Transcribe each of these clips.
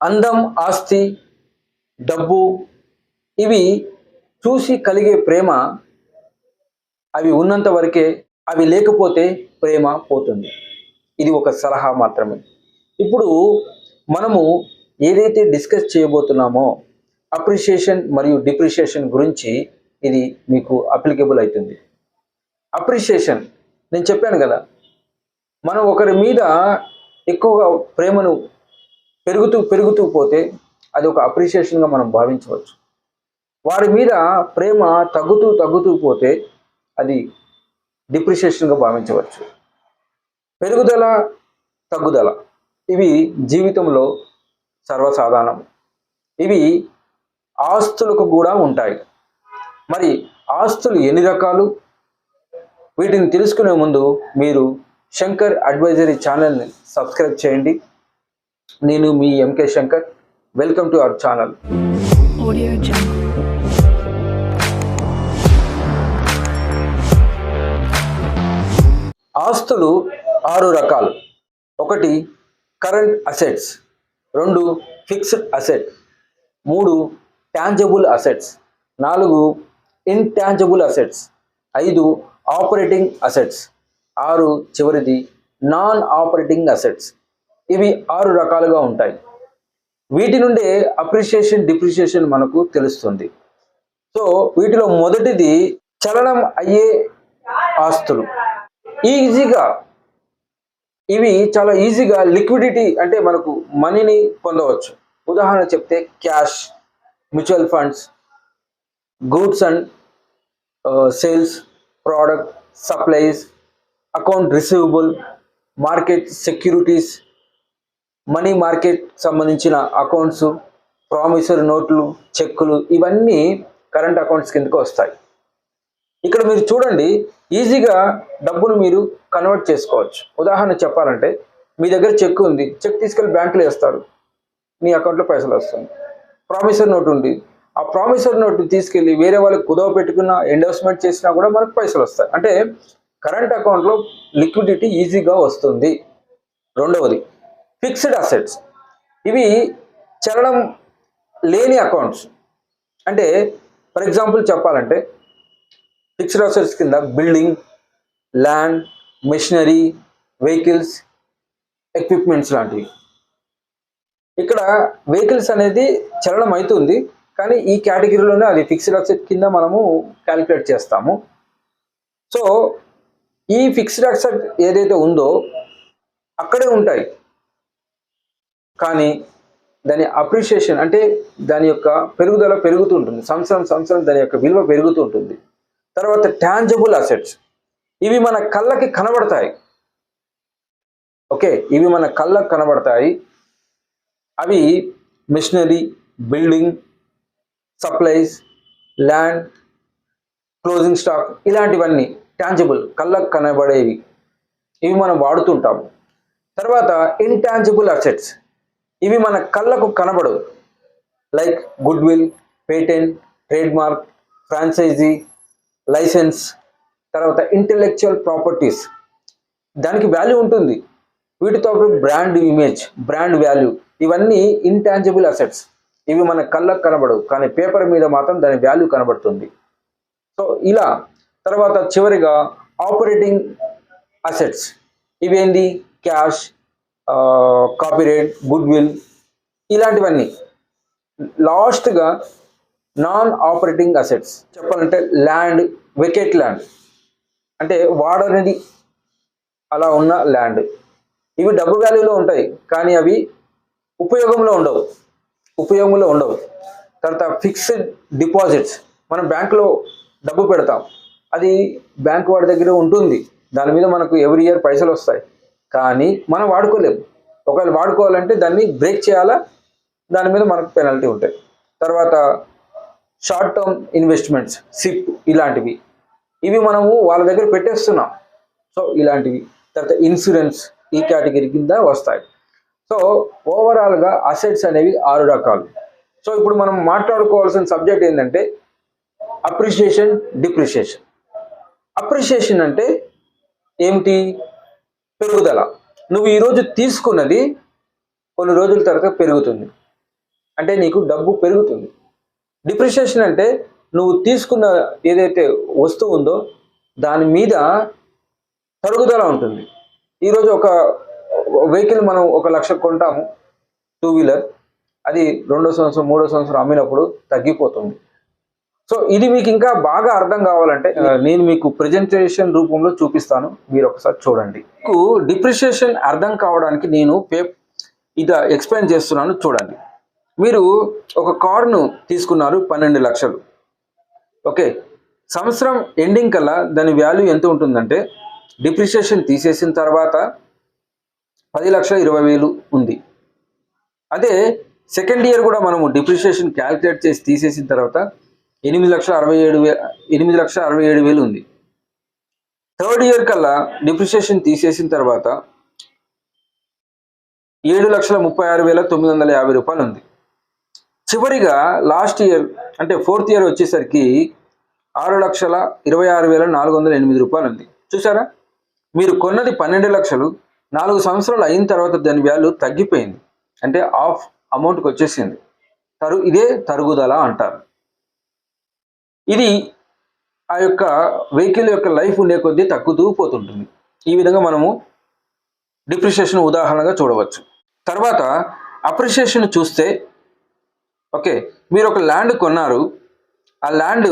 అందం, ఆస్తి, డబ్బు ఇవి చూసి కలిగే ప్రేమ అవి ఉన్నంత వరకే, అవి లేకపోతే ప్రేమ పోతుంది. ఇది ఒక సలహా మాత్రమే. ఇప్పుడు మనము ఏదైతే డిస్కస్ చేయబోతున్నామో అప్రిషియేషన్ మరియు డిప్రిషియేషన్ గురించి ఇది మీకు అప్లికేబుల్ అవుతుంది. అప్రిషియేషన్ నేను చెప్పాను కదా, మనం ఒకరి మీద ఎక్కువగా ప్రేమను పెరుగుతూ పోతే అది ఒక అప్రిషియేషన్గా మనం భావించవచ్చు. వారి మీద ప్రేమ తగ్గుతూ పోతే అది డిప్రిషియేషన్గా భావించవచ్చు. పెరుగుదల, తగ్గుదల ఇవి జీవితంలో సర్వసాధారణం. ఇవి ఆస్తులకు కూడా ఉంటాయి. మరి ఆస్తులు ఎన్ని రకాలు? వీటిని తెలుసుకునే ముందు మీరు శంకర్ అడ్వైజరీ ఛానల్ని సబ్స్క్రైబ్ చేయండి. నేను మీ M K Shankar. Welcome to our channel. ఆస్తులు 6 రకాలు. 1 current assets, 2 fixed asset, 3 tangible assets, 4 intangible assets, 5 operating assets, 6 చివరిది నాన్ ఆపరేటింగ్ అసెట్స్. ఇవి 6 రకాలుగా ఉంటాయి. వీటి నుండే అప్రిషియేషన్, డిప్రిషియేషన్ మనకు తెలుస్తుంది. సో వీటిలో మొదటిది చలనం అయ్యే ఆస్తులు. ఇవి చాలా ఈజీగా లిక్విడిటీ అంటే మనకు మనీని పొందవచ్చు. ఉదాహరణ చెప్తే cash, mutual funds, goods and sales, product supplies, account receivable, market securities, money market సంబంధించిన అకౌంట్స్, ప్రామిసరీ నోట్లు, చెక్కులు ఇవన్నీ కరెంట్ అకౌంట్స్ కిందకు వస్తాయి. ఇక్కడ మీరు చూడండి, ఈజీగా డబ్బును మీరు కన్వర్ట్ చేసుకోవచ్చు. ఉదాహరణ చెప్పాలంటే మీ దగ్గర చెక్ ఉంది, చెక్ తీసుకెళ్ళి బ్యాంకులో వేస్తారు, మీ అకౌంట్లో పైసలు వస్తుంది. ప్రామిసరీ నోట్ ఉంది, ఆ ప్రామిసరీ నోట్ని తీసుకెళ్ళి వేరే వాళ్ళకి కుదవ పెట్టుకున్నా, ఎండోర్స్మెంట్ చేసినా కూడా మనకు పైసలు వస్తాయి. అంటే కరెంట్ అకౌంట్లో లిక్విడిటీ ఈజీగా వస్తుంది. రెండవది ఫిక్స్డ్ అసెట్స్. ఇవి చలనం లేని అకౌంట్స్. అంటే ఫర్ ఎగ్జాంపుల్ చెప్పాలంటే ఫిక్స్డ్ అసెట్స్ కింద building, land, machinery, vehicles, equipments లాంటివి. ఇక్కడ వెహికల్స్ అనేది చలనం అవుతుంది, కానీ ఈ కేటగిరీలోనే అది ఫిక్స్డ్ అసెట్ కింద మనము క్యాలిక్యులేట్ చేస్తాము. సో ఈ ఫిక్స్డ్ అసెట్ ఏదైతే ఉందో అక్కడే ఉంటాయి, కానీ దాని అప్రిషియేషన్ అంటే దాని యొక్క పెరుగుదల పెరుగుతూ ఉంటుంది. సంవత్సరం దాని యొక్క విలువ పెరుగుతూ ఉంటుంది. తర్వాత టాంజబుల్ అసెట్స్. ఇవి మన కళ్ళకి కనబడతాయి. ఓకే, ఇవి మన కళ్ళకు కనబడతాయి. అవి machinery, building, supplies, land, closing stock ఇలాంటివన్నీ టాంజబుల్, కళ్ళకు కనబడేవి. ఇవి మనం వాడుతుంటాము. తర్వాత ఇంటాంజిబుల్ అసెట్స్. ఇవి మన కళ్ళకు కనబడవు. Like goodwill, patent, trademark, franchisee, licence. తర్వాత ఇంటెలెక్చువల్ ప్రాపర్టీస్, దానికి వాల్యూ ఉంటుంది. వీటితో బ్రాండ్ ఇమేజ్, బ్రాండ్ వాల్యూ, ఇవన్నీ ఇంటాంజిబుల్ అసెట్స్. ఇవి మన కళ్ళకు కనబడవు, కానీ పేపర్ మీద మాత్రం దాని వాల్యూ కనబడుతుంది. సో ఇలా. తర్వాత చివరిగా ఆపరేటింగ్ అసెట్స్. ఇవేంది? క్యాష్, కాపీరైట్, గుడ్ విల్ ఇలాంటివన్నీ. లాస్ట్గా నాన్ ఆపరేటింగ్ అసెట్స్ చెప్పాలంటే ల్యాండ్, వెకేట్ ల్యాండ్ అంటే వాడనేది అలా ఉన్న ల్యాండ్. ఇవి డబ్బు వాల్యూలో ఉంటాయి, కానీ అవి ఉపయోగంలో ఉండవు. తర్వాత ఫిక్స్డ్ డిపాజిట్స్. మనం బ్యాంకులో డబ్బు పెడతాం, అది బ్యాంకు వాడి దగ్గర ఉంటుంది, దాని మీద మనకు ఎవ్రీ ఇయర్ పైసలు వస్తాయి, కానీ మనం వాడుకోలేము. ఒకవేళ వాడుకోవాలంటే దాన్ని బ్రేక్ చేయాలా, దాని మీద మనకు పెనాల్టీ ఉంటాయి. తర్వాత షార్ట్ టర్మ్ ఇన్వెస్ట్మెంట్స్, సిప్ ఇలాంటివి. ఇవి మనము వాళ్ళ దగ్గర పెట్టేస్తున్నాం, సో ఇలాంటివి. తర్వాత ఇన్సూరెన్స్ ఈ కేటగిరీ కింద వస్తాయి. సో ఓవరాల్గా అసెట్స్ అనేవి 6 రకాలు. సో ఇప్పుడు మనం మాట్లాడుకోవాల్సిన సబ్జెక్ట్ ఏంటంటే అప్రిషియేషన్, డిప్రిషియేషన్. అప్రిషియేషన్ అంటే ఏమిటి? పెరుగుదల. నువ్వు ఈరోజు తీసుకున్నది కొన్ని రోజుల తర్వాత పెరుగుతుంది. అంటే నీకు డబ్బు పెరుగుతుంది. డిప్రిషియేషన్ అంటే నువ్వు తీసుకున్న ఏదైతే వస్తువు ఉందో దాని మీద తరుగుదల ఉంటుంది. ఈరోజు ఒక వెహికల్ మనం 1,00,000 కొంటాము, 2 వీలర్. అది 2వ సంవత్సరం 3వ సంవత్సరం అమ్మినప్పుడు తగ్గిపోతుంది. సో ఇది మీకు ఇంకా బాగా అర్థం కావాలంటే నేను మీకు ప్రెజెంటేషన్ రూపంలో చూపిస్తాను, మీరు ఒకసారి చూడండి. మీకు డిప్రిషియేషన్ అర్థం కావడానికి నేను ఇది ఎక్స్ప్లెయిన్ చేస్తున్నాను, చూడండి. మీరు ఒక కారును తీసుకున్నారు 12 లక్షలు. ఓకే, సంవత్సరం ఎండింగ్ కల్లా దాని వాల్యూ ఎంత ఉంటుందంటే డిప్రిషియేషన్ తీసేసిన తర్వాత 10,20,000 ఉంది. అదే సెకండ్ ఇయర్ కూడా మనము డిప్రిషియేషన్ క్యాలిక్యులేట్ చేసి తీసేసిన తర్వాత 8,67,000 ఉంది. థర్డ్ ఇయర్ కల్లా డిప్రిషియేషన్ తీసేసిన తర్వాత 7,36,950 ఉంది. చివరిగా లాస్ట్ ఇయర్ అంటే ఫోర్త్ ఇయర్ వచ్చేసరికి 6,26,408 ఉంది. చూసారా, మీరు కొన్నది 12 లక్షలు, 4 సంవత్సరాలు అయిన తర్వాత దాని వాల్యూ తగ్గిపోయింది, అంటే హాఫ్ అమౌంట్కి వచ్చేసింది. ఇదే తరుగుదల అంటారు. ఇది ఆ యొక్క వెహికల్ యొక్క లైఫ్ ఉండే కొద్దీ తగ్గుతూ పోతుంటుంది. ఈ విధంగా మనము డిప్రిషియేషన్ ఉదాహరణగా చూడవచ్చు. తర్వాత అప్రిషియేషన్ చూస్తే, ఓకే, మీరు ఒక ల్యాండ్ కొన్నారు, ఆ ల్యాండ్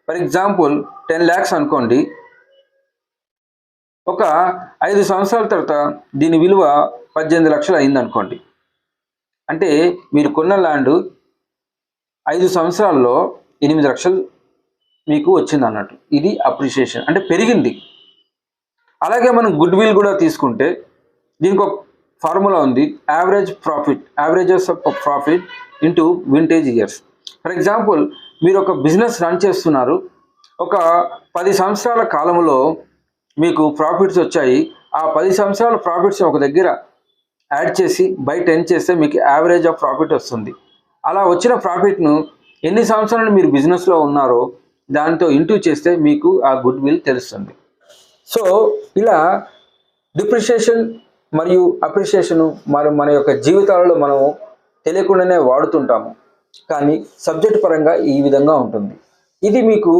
ఫర్ ఎగ్జాంపుల్ 10 lakhs అనుకోండి. ఒక 5 సంవత్సరాల తర్వాత దీని విలువ 18 లక్షలు అయింది అనుకోండి. అంటే మీరు కొన్న ల్యాండ్ 5 సంవత్సరాల్లో 8 లక్షలు మీకు వచ్చింది అన్నట్టు. ఇది అప్రిషియేషన్, అంటే పెరిగింది. అలాగే మనం గుడ్ విల్ కూడా తీసుకుంటే దీనికి ఒక ఫార్ములా ఉంది, averages of profit into vintage years. For example మీరు ఒక బిజినెస్ రన్ చేస్తున్నారు, ఒక 10 సంవత్సరాల కాలంలో మీకు ప్రాఫిట్స్ వచ్చాయి. ఆ 10 సంవత్సరాల ప్రాఫిట్స్ ఒక దగ్గర యాడ్ చేసి బై 10 చేస్తే మీకు యావరేజ్ ఆఫ్ ప్రాఫిట్ వస్తుంది. అలా వచ్చిన ప్రాఫిట్ను ఎన్ని సంవత్సరాలు మీరు బిజినెస్లో ఉన్నారో దాంతో ఇంటూ చేస్తే మీకు ఆ గుడ్ విల్ తెలుస్తుంది. సో ఇలా డిప్రిషియేషన్ మరియు అప్రిషియేషను మన యొక్క జీవితాలలో మనము తెలియకుండానే వాడుతుంటాము, కానీ సబ్జెక్ట్ పరంగా ఈ విధంగా ఉంటుంది. ఇది మీకు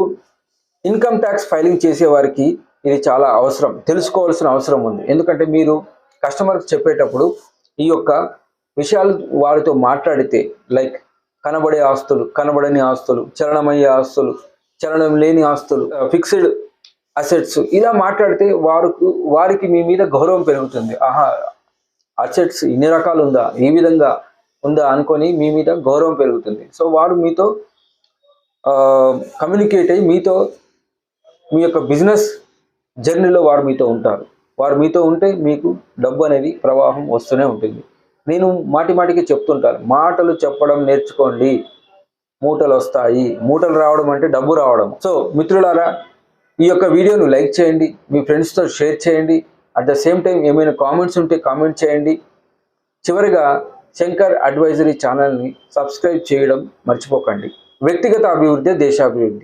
ఇన్కమ్ ట్యాక్స్ ఫైలింగ్ చేసే వారికి ఇది చాలా అవసరం, తెలుసుకోవాల్సిన అవసరం ఉంది. ఎందుకంటే మీరు కస్టమర్కి చెప్పేటప్పుడు ఈ యొక్క విషయాలు వారితో మాట్లాడితే, లైక్ కనబడే ఆస్తులు, కనబడని ఆస్తులు, చలనమయ్యే ఆస్తులు, చలనం లేని ఆస్తులు, ఫిక్స్డ్ అసెట్స్, ఇలా మాట్లాడితే వారికి మీ మీద గౌరవం పెరుగుతుంది. ఆహా, అసెట్స్ ఇన్ని రకాలు ఉందా, ఈ విధంగా ఉందా అనుకొని మీ మీద గౌరవం పెరుగుతుంది. సో వారు మీతో కమ్యూనికేట్ అయ్యి మీతో మీ యొక్క బిజినెస్ జర్నీలో వారు మీతో ఉంటారు. వారు మీతో ఉంటే మీకు డబ్బు అనేది ప్రవాహం వస్తూనే ఉంటుంది. నేను మాటికి చెప్తుంటాను, మాటలు చెప్పడం నేర్చుకోండి, మూటలు వస్తాయి. మూటలు రావడం అంటే డబ్బు రావడం. సో మిత్రులారా, ఈ యొక్క వీడియోను లైక్ చేయండి, మీ ఫ్రెండ్స్తో షేర్ చేయండి. అట్ ద సేమ్ టైం ఏమైనా కామెంట్స్ ఉంటే కామెంట్ చేయండి. చివరిగా శంకర్ అడ్వైజరీ ఛానల్ని సబ్స్క్రైబ్ చేయడం మర్చిపోకండి. వ్యక్తిగత అభివృద్ధి దేశాభివృద్ధి.